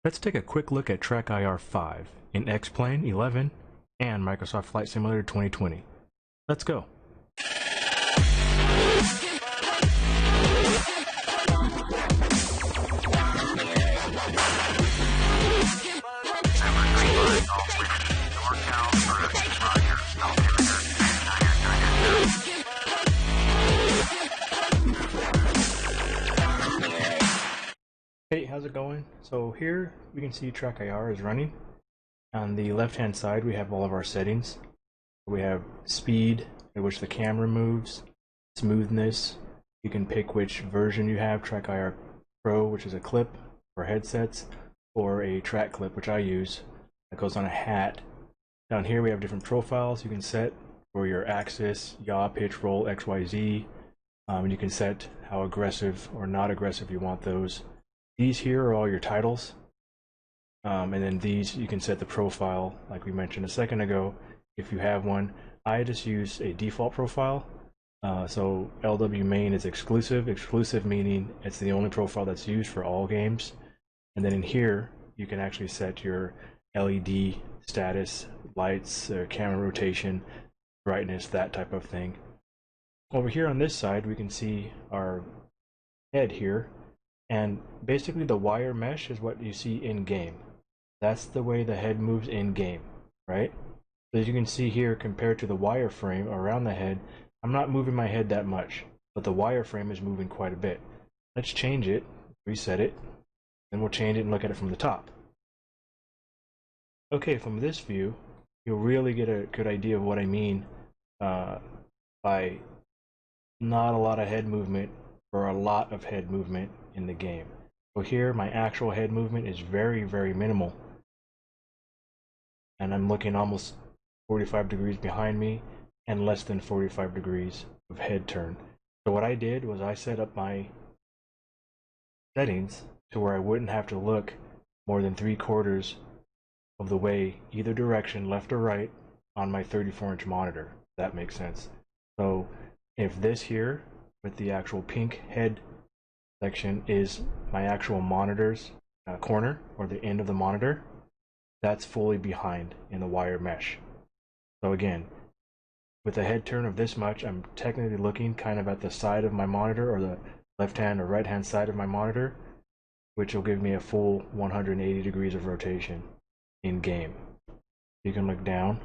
Let's take a quick look at TrackIR 5 in XP-11 and Microsoft Flight Simulator 2020. Let's go. Hey, how's it going? So here we can see TrackIR is running. On the left hand side we have all of our settings. We have speed at which the camera moves, smoothness, you can pick which version you have, TrackIR Pro, which is a clip for headsets, or a track clip, which I use, that goes on a hat. Down here we have different profiles you can set for your axis, yaw, pitch, roll, XYZ, and you can set how aggressive or not aggressive you want those. These here are all your titles, and then these you can set the profile like we mentioned a second ago if you have one. I just use a default profile, so LW main is exclusive meaning it's the only profile that's used for all games. And then in here you can actually set your LED status, lights, camera rotation, brightness, that type of thing. Over here on this side we can see our head here. And basically the wire mesh is what you see in game. That's the way the head moves in game, right? So as you can see here, compared to the wireframe around the head, I'm not moving my head that much, but the wireframe is moving quite a bit. Let's change it, reset it, then we'll change it and look at it from the top. Okay, from this view, you'll really get a good idea of what I mean by not a lot of head movement or a lot of head movement in the game. So here my actual head movement is very minimal, and I'm looking almost 45 degrees behind me and less than 45 degrees of head turn. So what I did was I set up my settings to where I wouldn't have to look more than 3/4 of the way either direction, left or right, on my 34-inch monitor. If that makes sense. So if this here with the actual pink head section is my actual monitor's corner, or the end of the monitor, that's fully behind in the wire mesh. So again, with a head turn of this much, I'm technically looking kind of at the side of my monitor, or the left hand or right hand side of my monitor, which will give me a full 180 degrees of rotation in game. You can look down,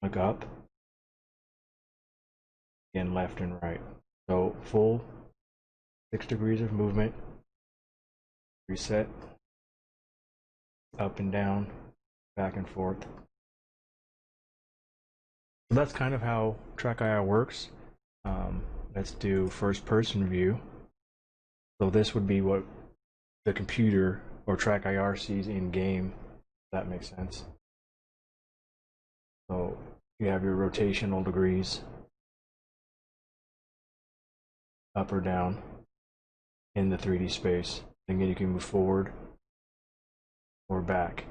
look up, again left and right. So full 6 degrees of movement, reset, up and down, back and forth. So that's kind of how TrackIR works. Let's do first person view. So this would be what the computer or TrackIR sees in game, if that makes sense. So you have your rotational degrees, up or down in the 3D space. Again, you can move forward or back.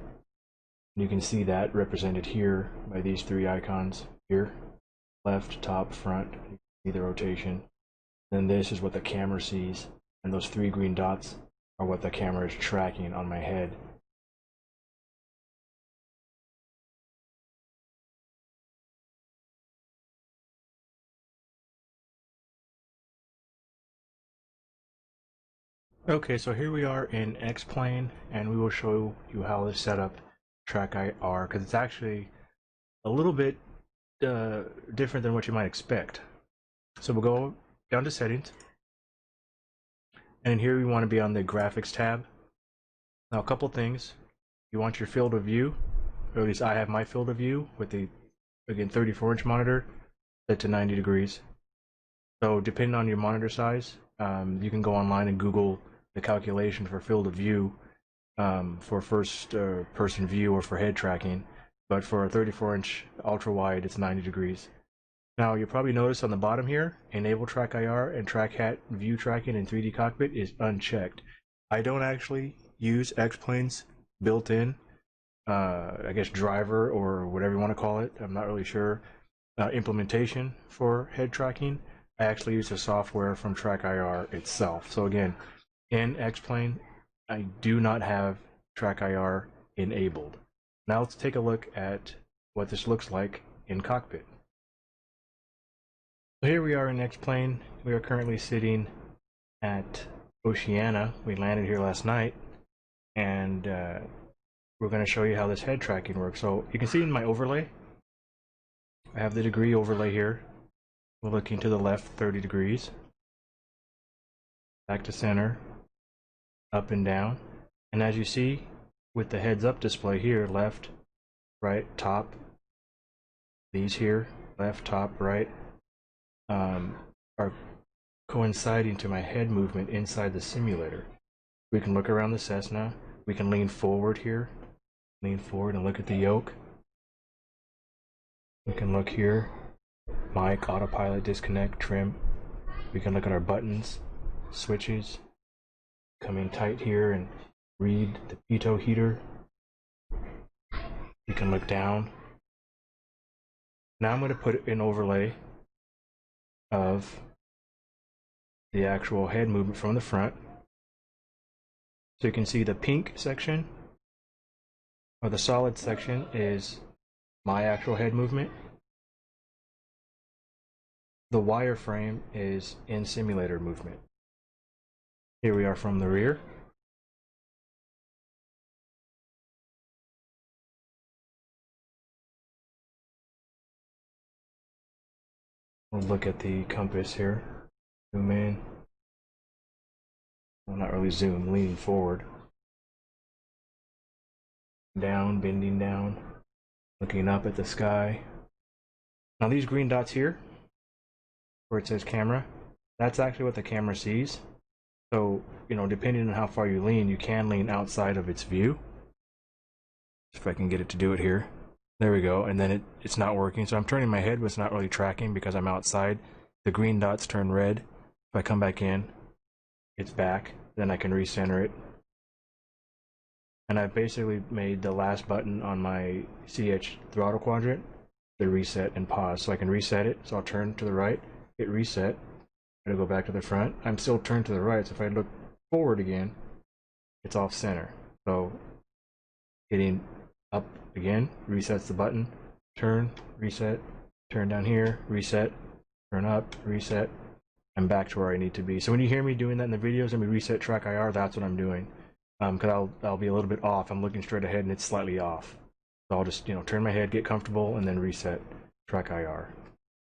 And you can see that represented here by these three icons here: left, top, front. You can see the rotation. Then this is what the camera sees, and those three green dots are what the camera is tracking on my head. Okay, so here we are in X-Plane, and we will show you how to set up TrackIR, because it's actually a little bit different than what you might expect. So we'll go down to settings, and in here we want to be on the graphics tab. Now a couple things: you want your field of view, or at least I have my field of view with the, again, 34-inch monitor set to 90 degrees. So depending on your monitor size, you can go online and Google the calculation for field of view for first person view or for head tracking, but for a 34-inch ultra wide it's 90 degrees. Now you'll probably notice on the bottom here, enable TrackIR and track hat view tracking in 3D cockpit is unchecked. I don't actually use X-Plane's built-in I guess driver, or whatever you want to call it, I'm not really sure, implementation for head tracking. I actually use the software from TrackIR itself. So again, in X-Plane, I do not have TrackIR enabled. Now let's take a look at what this looks like in cockpit. So here we are in X-Plane. We are currently sitting at Oceana. We landed here last night, and we're going to show you how this head tracking works. So you can see in my overlay, I have the degree overlay here. We're looking to the left 30 degrees, back to center, up and down. And as you see with the heads up display here, left, right, top, these here, left, top, right, are coinciding to my head movement inside the simulator. We can look around the Cessna. We can lean forward here, lean forward and look at the yoke. We can look here, mic, autopilot, disconnect, trim. We can look at our buttons, switches, come in tight here and read the pitot heater. We can look down. Now I'm going to put an overlay of the actual head movement from the front. So you can see the pink section, or the solid section, is my actual head movement. The wireframe is in simulator movement. Here we are from the rear. We'll look at the compass here. Zoom in. Well, not really zoom, leaning forward. Down, bending down. Looking up at the sky. Now these green dots here, where it says camera, that's actually what the camera sees. So, you know, depending on how far you lean, you can lean outside of its view. If I can get it to do it here. There we go, and then it's not working. So I'm turning my head, but it's not really tracking because I'm outside. The green dots turn red. If I come back in, it's back. Then I can recenter it. And I've basically made the last button on my CH throttle quadrant the reset and pause. So I can reset it. So I'll turn to the right, hit reset. I'm gonna go back to the front. I'm still turned to the right, so if I look forward again, it's off center. So hitting up again resets the button. Turn, reset, turn down here, reset, turn up, reset. I'm back to where I need to be. So when you hear me doing that in the videos and we reset TrackIR, that's what I'm doing. Because I'll be a little bit off. I'm looking straight ahead and it's slightly off. So I'll just, you know, turn my head, get comfortable, and then reset TrackIR.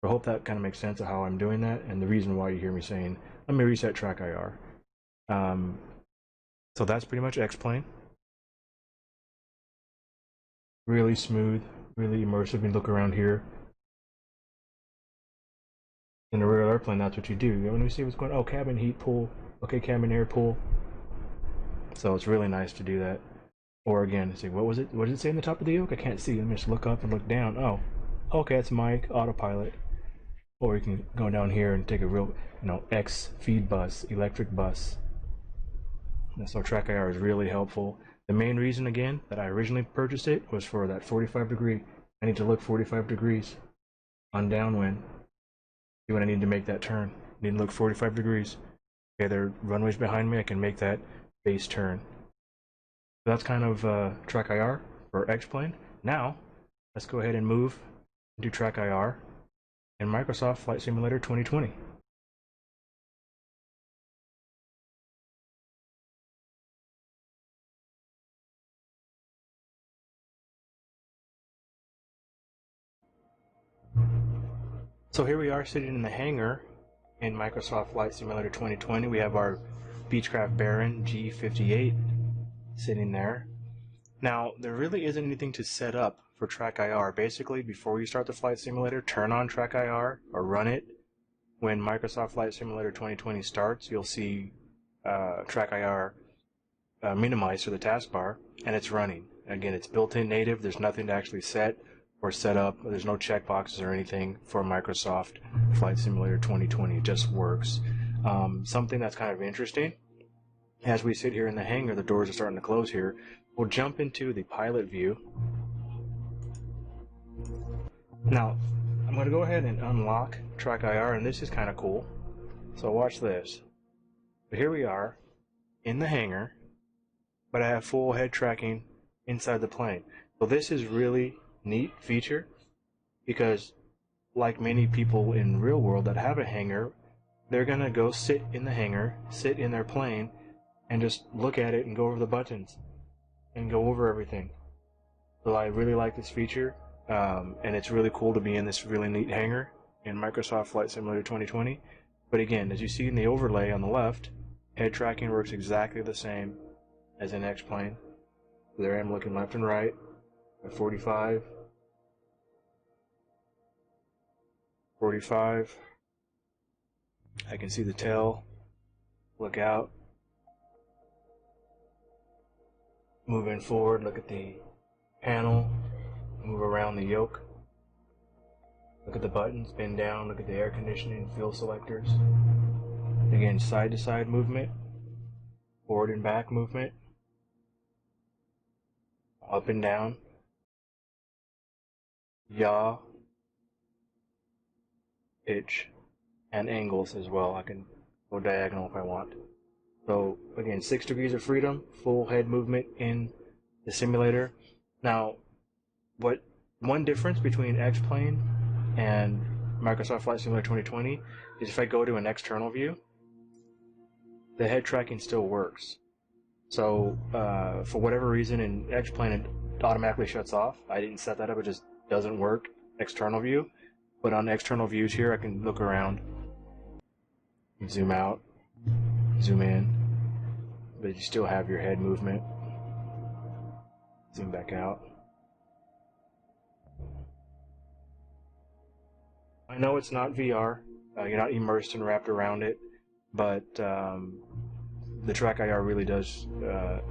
So I hope that kind of makes sense of how I'm doing that and the reason why you hear me saying, let me reset TrackIR. So that's pretty much X-Plane. Really smooth, really immersive. You look around here. In a real airplane, that's what you do. When we see what's going on, oh, cabin heat pull, okay, cabin air pull. So it's really nice to do that. Or again, see, what did it say in the top of the yoke? I can't see. Let me just look up and look down. Oh, okay, it's mic, autopilot. Or you can go down here and take a real, you know, X feed bus, electric bus. And so TrackIR is really helpful. The main reason, again, that I originally purchased it was for that 45 degree. I need to look 45 degrees on downwind. See when I need to make that turn. I need to look 45 degrees. Okay, there are runways behind me. I can make that base turn. So that's kind of TrackIR for X-Plane. Now, let's go ahead and move into TrackIR in Microsoft Flight Simulator 2020. So here we are sitting in the hangar in Microsoft Flight Simulator 2020. We have our Beechcraft Baron G58 sitting there. Now, there really isn't anything to set up for TrackIR. Basically, before you start the flight simulator, turn on TrackIR or run it. When Microsoft Flight Simulator 2020 starts, you'll see TrackIR minimized to the taskbar, and it's running. Again, it's built-in native. There's nothing to actually set or set up. There's no checkboxes or anything for Microsoft Flight Simulator 2020. It just works. Something that's kind of interesting, as we sit here in the hangar, the doors are starting to close here. We'll jump into the pilot view. Now, I'm going to go ahead and unlock TrackIR, and this is kind of cool. So watch this. But here we are in the hangar. but I have full head tracking inside the plane. So this is really neat feature because, like many people in real world that have a hangar, they're gonna go sit in the hangar, sit in their plane, and just look at it and go over the buttons and go over everything. So I really like this feature, and it's really cool to be in this really neat hangar in Microsoft Flight Simulator 2020. But again, as you see in the overlay on the left, head tracking works exactly the same as in X-Plane. There I am looking left and right at 45, 45. I can see the tail, look out, moving forward, look at the panel, move around the yoke, look at the buttons, bend down, look at the air conditioning, fuel selectors. Again, side to side movement, forward and back movement, up and down, yaw, pitch, and angles as well. I can go diagonal if I want. So again, 6 degrees of freedom, full head movement in the simulator. Now, one difference between X-Plane and Microsoft Flight Simulator 2020 is if I go to an external view, the head tracking still works. So for whatever reason in X-Plane it automatically shuts off. I didn't set that up, it just doesn't work external view. But on external views here I can look around, zoom out, zoom in, but you still have your head movement. Zoom back out. I know it's not VR, you're not immersed and wrapped around it, but the TrackIR really does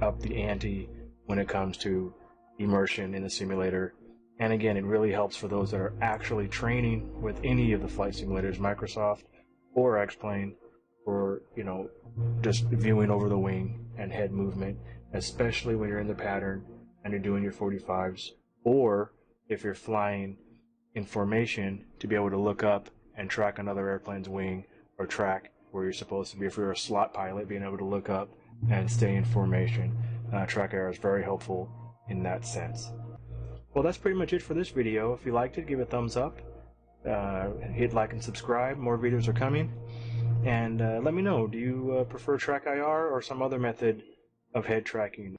up the ante when it comes to immersion in the simulator. And again, it really helps for those that are actually training with any of the flight simulators, Microsoft or X-Plane, or just viewing over the wing and head movement, especially when you're in the pattern and you're doing your 45s, or if you're flying in formation to be able to look up and track another airplane's wing, or track where you're supposed to be. If you're a slot pilot, being able to look up and stay in formation. TrackIR is very helpful in that sense. Well, that's pretty much it for this video. If you liked it, give it a thumbs up, hit like and subscribe. More videos are coming. And let me know, do you prefer TrackIR or some other method of head tracking?